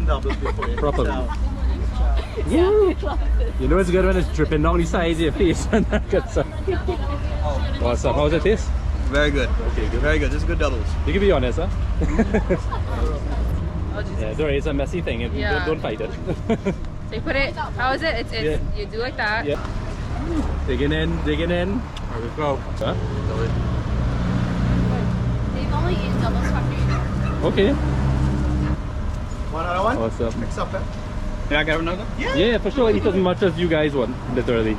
doubles before. Proper. So, Woo! You know it's good when it's dripping down the sides of your face and that good stuff. Awesome. How's it taste? very good. Okay, good. Very good. Just good doubles. You can be honest, huh? Yeah, sorry, it's a messy thing. Yeah. Don't fight it. So you put it, how is it? It's Yeah. you do like that. Yeah. Digging in, digging in. There we go. Huh? They've only used double factory. Okay. One other one? Awesome. Mix up it. Yeah, I got another? Yeah, for sure. Eat as much as you guys want, literally.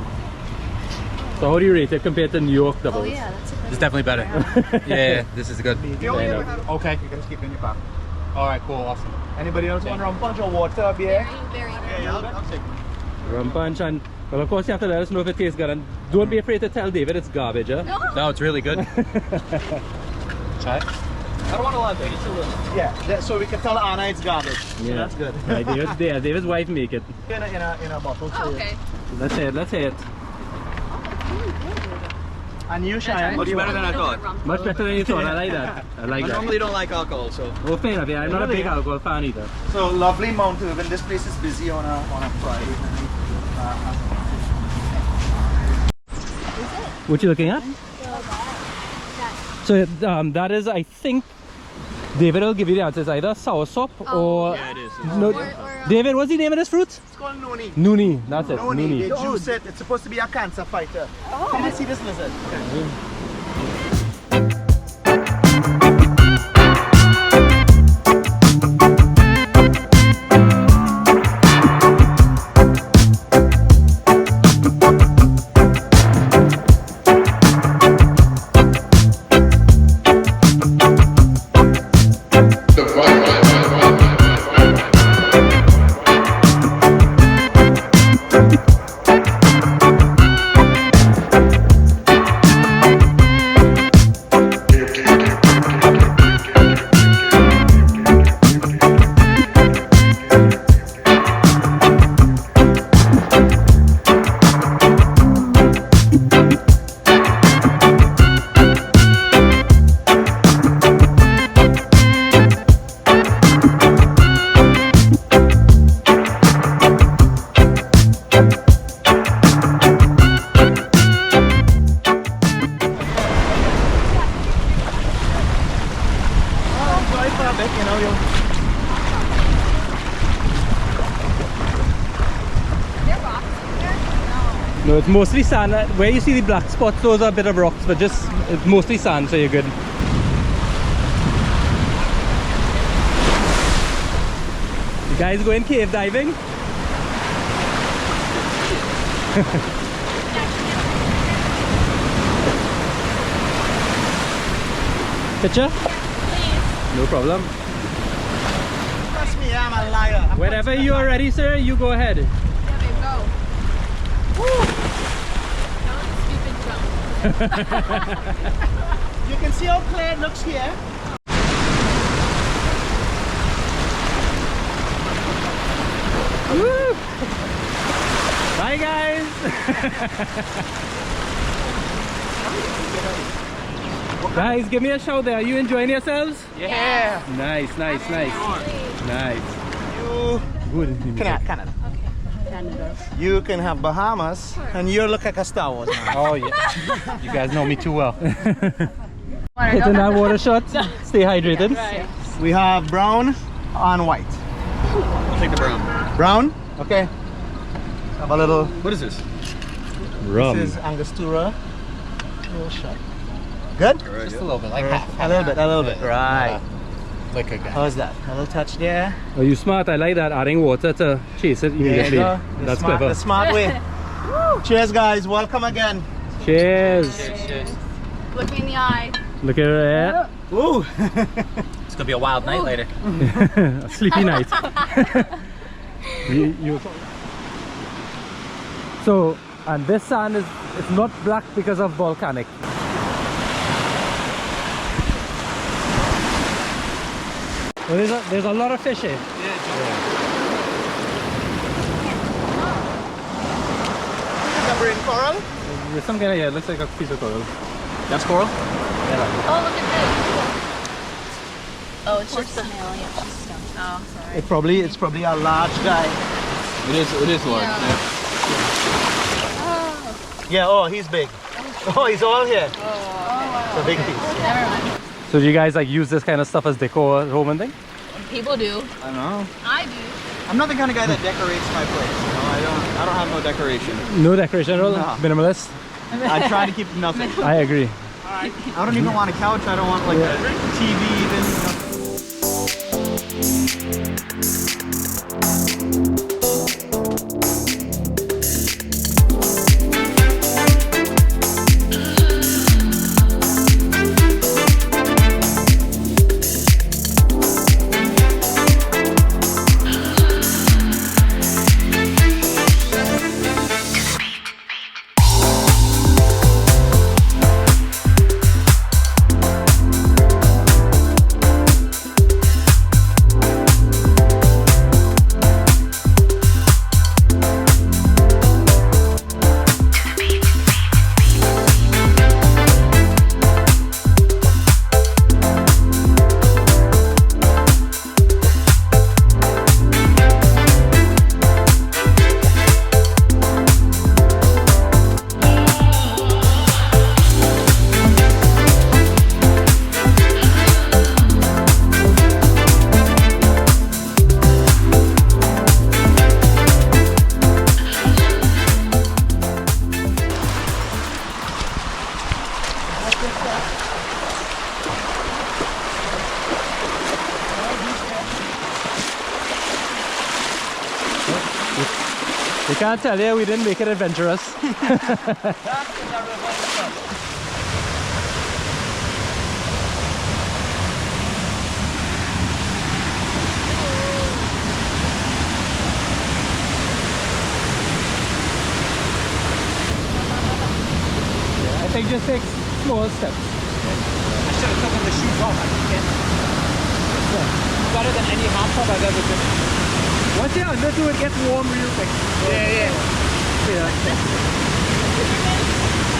So how do you rate it compared to New York doubles? Oh yeah, that's a good It's definitely better. Yeah, this is good. The only Yeah, way have Okay. you can just keep it in your pack. Alright, cool, awesome. Anybody else want rum punch or water, beer? very good. Yeah, I'll take Rum punch and well, of course you have to let us know if it tastes good, and don't be afraid to tell David it's garbage, huh? No, it's really good. Try it. I don't want to latte, just a little. Yeah, so we can tell Anna it's garbage. So Yeah, that's good. Right, David's wife make it. In a bottle. So Oh, okay. Let's say it, let's say it. And you, Cheyenne, what do you better want? than I thought. Much better than you thought. I like that. I like I that. normally don't like alcohol, so. Oh, fair enough. Yeah, I'm not a big alcohol fan either. So lovely Mount Irving. This place is busy on a Friday. What you looking at? So that is, I think, David will give you the answer. It's either soursop or Yeah, it is. no. David, what's the name of this fruit? It's called Noni. Nuni. That's it. Noni. Nuni. They juice it. It's supposed to be a cancer fighter. Come and see this lizard. No, it's mostly sand. Where you see the black spots, those are a bit of rocks, but just it's mostly sand, so you're good. You guys going cave diving? Picture? No problem. Trust me, I'm a liar. Whenever you are ready, sir, you go ahead. Yeah, babe, go. That was a stupid jump. You can see how clear it looks here. Woo! Bye, guys. Guys, give me a shout there. Are you enjoying yourselves? Yeah. Nice, nice, nice. Nice. You Good. Canada. You can have Bahamas, and you look like a Star Wars man. Oh, yeah. You guys know me too well. Hitting that water shot. Stay hydrated. Right. We have brown and white. I'll take the brown. Brown? Okay. Have a little. What is this? Rum. This is Angostura. A little shot. Good? Just a little bit, like half. A little bit, a little bit. Right. Liquor guy. How's that? A little touch there. Oh, you smart. I like that. Adding water to chase it There you immediately. go. That's smart, clever. the smart way. Cheers, guys. Welcome again. Cheers. Look me in the eye. Look at it. Ooh. It's gonna be a wild night later. A sleepy night. So, and this sand is it's not black because of volcanic. Well, there's a lot of fish here. Is that green coral? There's some kind of, yeah, it looks like a piece of coral. That's coral? Oh, look at this. Oh, it's just a snail. Yeah, she's stuck. Oh, sorry. It's probably a large guy. It is large. Yeah. Yeah. Oh. Yeah, oh, he's big. Oh, he's all here. Oh. It's a big piece. Never mind. So do you guys like use this kind of stuff as decor at home and thing? People do. I don't know. I do. I'm not the kind of guy that decorates my place. You know, I don't have no decoration. No decoration at all? No. Minimalist? I try to keep nothing. I agree. I don't even want a couch. I don't want like a TV even. You can't tell you we didn't make it adventurous. I think just take small steps. I should have taken the shoes off. I can't. Better than any hot tub I've ever been in. Once you're under to it gets warm real quick. Yeah.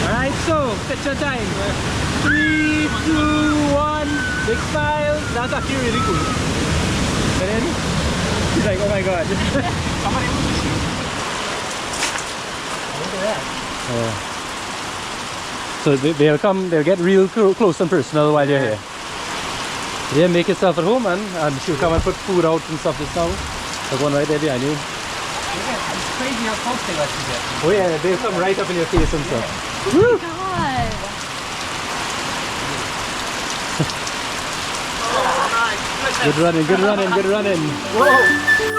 Alright, so picture time. 3, 2, 1, big smile. That's actually really cool. And then he's like, oh my god. Somebody was the shoes. Look at that. So they'll get real close and personal while you're here. Yeah, make yourself at home, man. And she'll come and put food out and stuff just now. There's one right there behind you. It's crazy how close they let you get. Oh yeah, they'll come right up in your face and stuff. Woo! God. Good running, good running, good running. Whoa!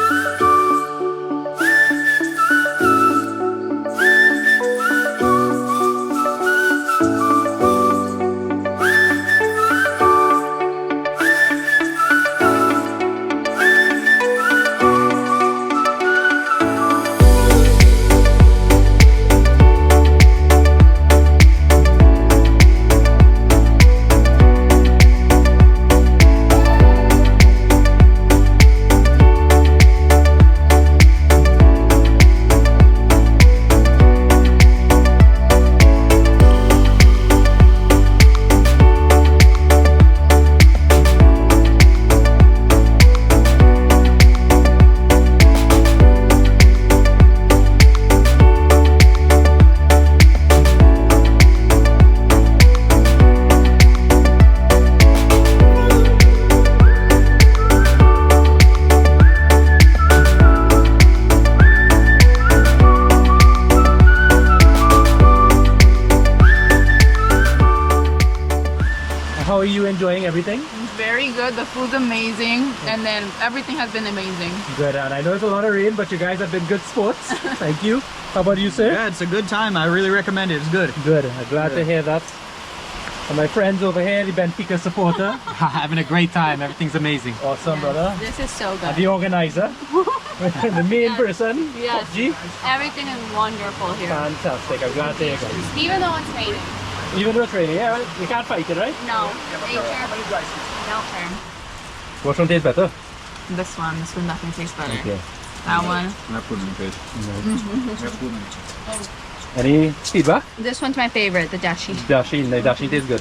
How are you enjoying everything? Very good. The food's amazing. And then everything has been amazing. Good, and I know it's a lot of rain, but you guys have been good sports. Thank you. How about you, sir? Yeah, it's a good time. I really recommend it. It's good. Good. I'm glad to hear that. And my friends over here, the Benfica supporter. Having a great time. Everything's amazing. Awesome, brother. This is so And good. the organizer, the main person. Yes. G. Everything is wonderful here. Fantastic. I'm glad to hear that. Even though it's raining. Even though it's raining, yeah, well, you can't fight it, right? No. Nature. Don't turn. Which one tastes better? This one definitely tastes better. Okay. That one. Any feedback? This one's my favorite, the dashi. Dashi, the dashi tastes good.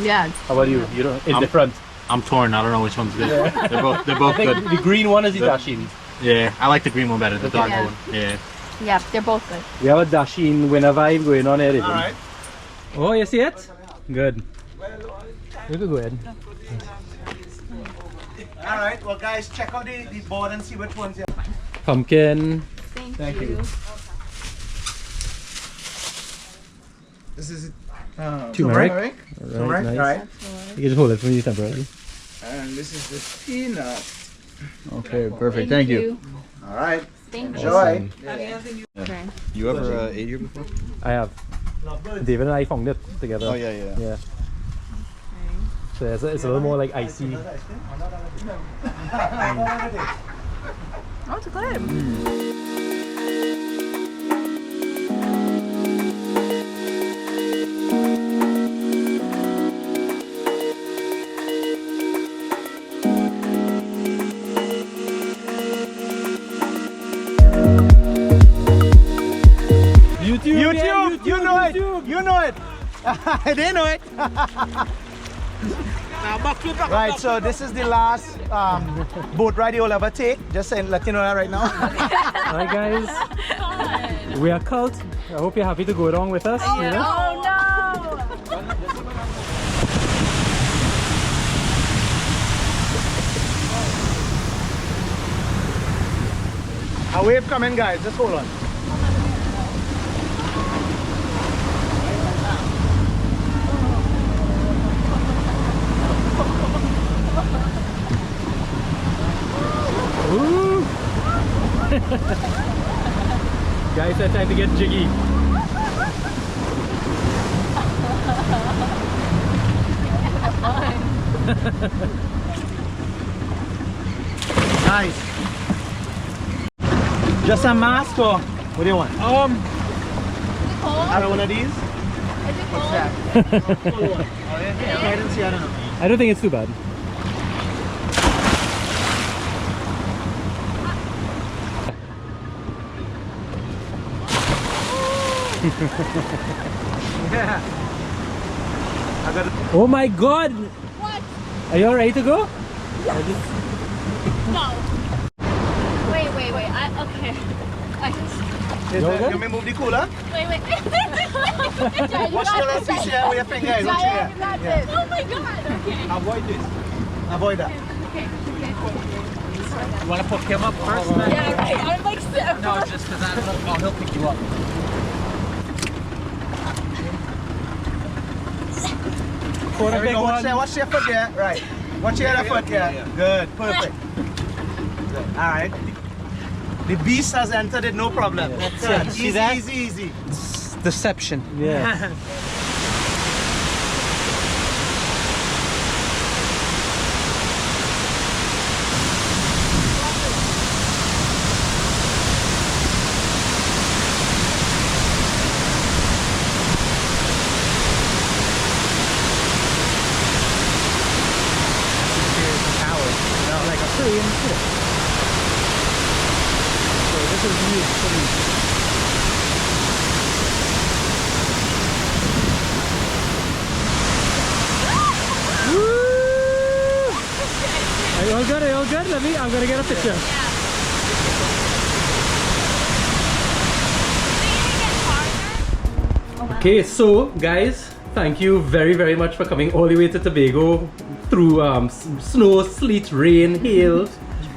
Yeah. How about you? You don't indifferent. I'm torn. I don't know which one's good. They're both good. The green one is the Dashin. Yeah, I like the green one better. The dark Yeah. one. Yeah. Yeah, they're both good. We have a Dashin winner vibe going on here. All right. Oh, you see it? Good. You could go ahead. All right. Well, guys, check out the board and see which ones you have. Pumpkin. Thank you. This is Turmeric. Turmeric, nice. right? You can just hold it for me temporarily. And this is the peanut. Okay, perfect. Thank you. All right. Thank you. Enjoy. Okay. You ever ate here before? I have. David and I found it together. Oh yeah. Yeah. So it's a little more like icy. Oh, it's good. YouTube, you know it. You know it. They know it. Right, so this is the last boat ride you'll ever take. Just saying, let you know that right now. Alright guys, we are cult. I hope you're happy to go along with us. You know? Oh no! A wave coming, guys. Just hold on. Ooh. Guys, it's time to get jiggy. Nice. Just a mask or what do you want? Another one of these? What's that? Oh, yeah. I didn't see. I don't know. I don't think it's too bad. Yeah. I got it. Oh my god! What? Are you all ready to go? No. Wait. Okay. You may move the cooler. Wait. Watch the rest piece here with your finger. Watch it here. Yeah. Oh my god. Okay. Avoid this. Avoid that. Okay. You want to put him up first, man? Yeah, right. I'm like sick. No, just because he'll pick you up. There we go. Watch your foot there. Right. Watch your other foot there. Good. Perfect. Good. All right. The beast has entered it. No problem. Good. See Easy, that? easy. Deception. Yeah. Like a plane. So this is new for me. Are you all good? Are you all good? I'm gonna get a picture. Okay, so guys, thank you very much for coming all the way to Tobago through snow, sleet, rain, hail,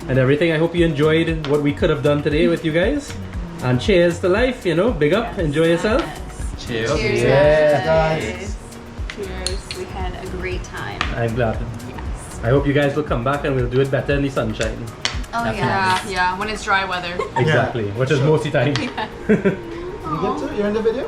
and everything. I hope you enjoyed what we could have done today with you guys. And cheers to life, you know, big up, enjoy yourself. Cheers. Cheers, Yeah. guys. Cheers. We had a great time. I'm glad. I hope you guys will come back and we'll do it better in the sunshine. Oh Yeah. When it's dry weather. Exactly, which is most of the time. You get to? You're in the video?